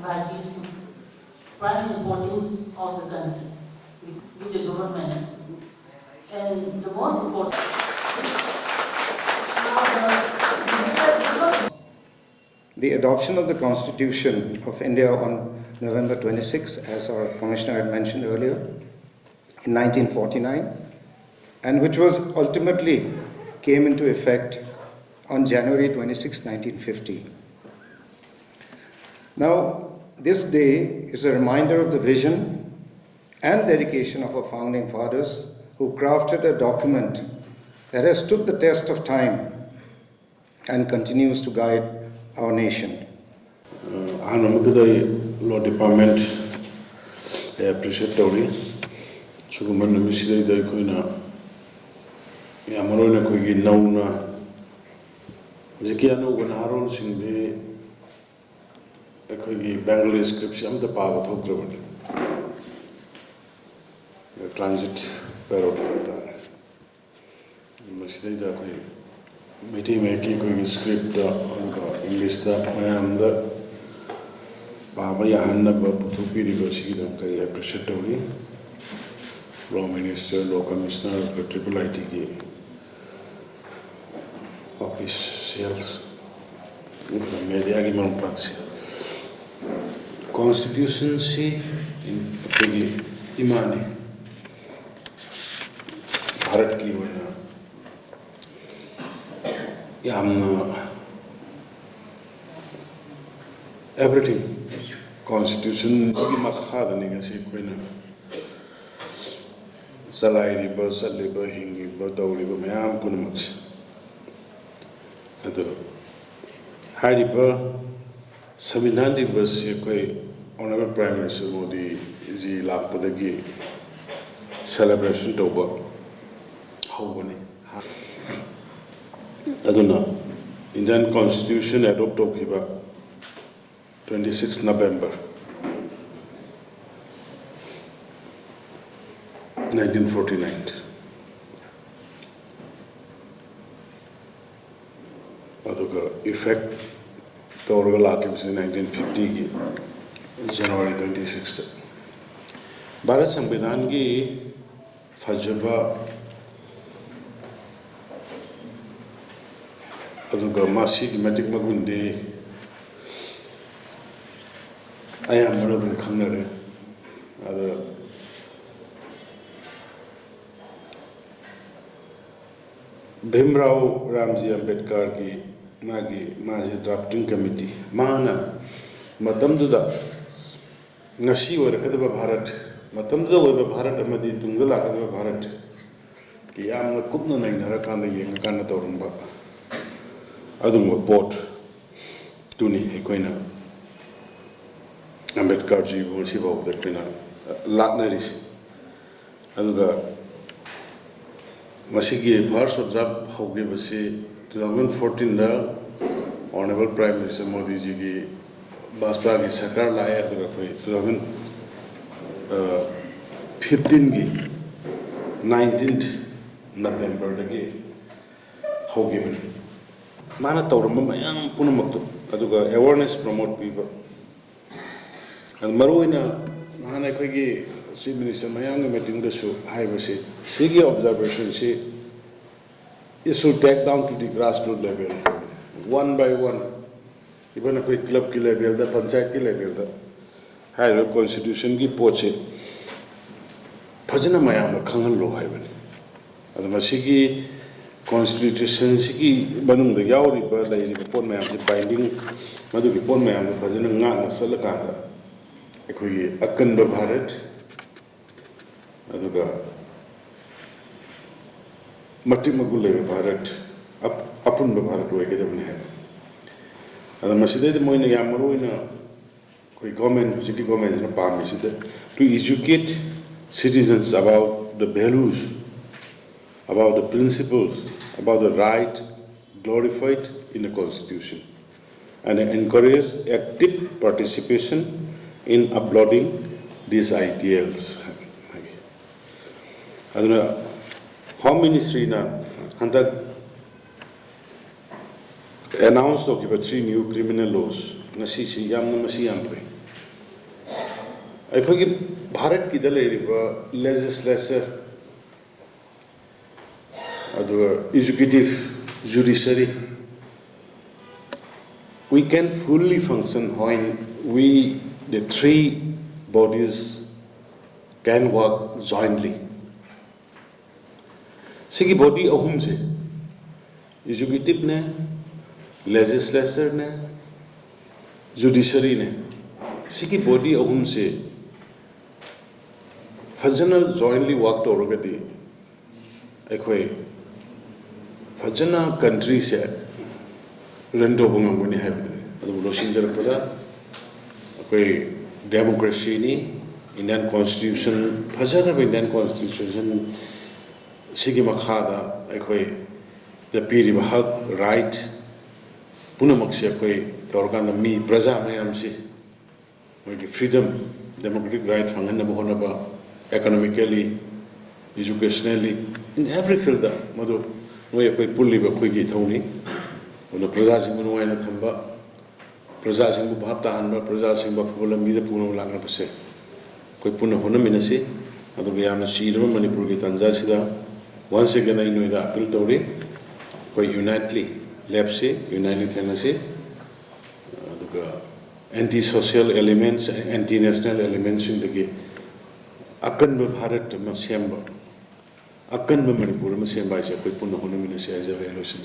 Bharati's prime importance of the country, with the government. And the most important, the adoption of the Constitution of India on November 26, as our Commissioner had mentioned earlier, in 1949, and which was ultimately came into effect on January 26, 1950. Now, this day is a reminder of the vision and dedication of our founding fathers who crafted a document that has stood the test of time and continues to guide our nation. Law Department appreciate Tori. Chukuman Missi the Kuna Yamarona Kugi Nauna Zikiano Gunaro Sing the Bengali scripture, the power of the transit parrot. Missi the Miti making script English that I am the Baba Yahanna Baputupi University, I appreciate Tori. Law Minister, Law Commissioner, Triple ITK Office Sales, Media Constitution in Imani Bharat ki wena yamna everything Constitution ki makhada ninga si koina salary ba saliba hingi ba dawri ba mayam punamax ado hariba Samvidhan Divas koi Honorable Prime Minister Modi ji lakpadagi celebration tauba haubani aduna Indian Constitution adopt tokiba 26 November 1949 aduga effect Toraga Laki was in 1950 January 26th. Bharat Samvidhan ki Fajaba aduga masi matik magundi ayam marabin khanare ada Bhimrao Ramji Ambedkar ki Maji drafting committee Mana Matamduda Nasi or Kadaba Bharat Matamduda over Bharat Amadi Tungala Kadaba Bharat Kiyam Kupna Narakan the Yankana Torumba Adum port Tuni Equina Ambedkar ji Monsiva of the Klina Latnaris Aduga Masigi Bhars of Zab Hogibasi 2014 da Honorable Prime Minister Modi ji ki Bajpa ki sarkar laya to koi 2015 ki 19th November da ki hogi bani mana tawramba mayam punamaktu aduga awareness promote piba and maruina mana koi ki Chief Minister mayam ga meeting da su haibasi sigi observation si it should take down to the grassroots level, one by one. Even a quick club ki level, the panchayat ki level, the higher constitution ki poche. Pajana mayam kangal lo hai bani. Ado masigi constitution ki banung the yauri ba lai ni pon mayam the binding madu ki pon mayam pajana nga na salakanda. Ekoi akanda Bharat. Ado ga Mati Magule Bharat, Apun Bharat, who I get them here. And the Masida Moina Yamaruina, government, city government in a palm to educate citizens about the values, about the principles, about the right glorified in the Constitution, and encourage active participation in uploading these ideals. Home Ministry na handak announced 3 new criminal laws. Nasi si yam na masi yam pe. ꯑꯩꯈꯣꯏꯒꯤ ꯚꯥꯔꯠꯀꯤꯗ ꯂꯩꯔꯤꯕ ꯂꯦꯖꯤꯁꯂꯦꯆꯔ ꯑꯗꯨꯒ executive judiciary we can fully function when the three bodies can work jointly. Sigi body ahum se executive ne, legislature ne, judiciary ne, sigi body ahum se fajana jointly work torogati akhoi fajana country se rendo bungangani habde adu losinjar pada akhoi democracy ni Indian constitution fajana Indian constitution sigi makhada akhoi the piri hak right punamak se akhoi torgana mi praja mayam se mogi freedom democratic right fangan na bahona ba economically educationally in every field madu noi akhoi pulli ba khoi gi thoni ona praja sing nu waina thamba praja sing bu bhap ta hanba praja sing ba phula mi da puno langa pase koi puna hona minasi adu ga yamna sirama manipur gi tanja sida once again I know the appeal tori koi unitely lepse unitely thenase aduga anti social elements anti national elements in the akan bharat ma semba akan manipur ma semba isa koi puna hona minasi ajare losin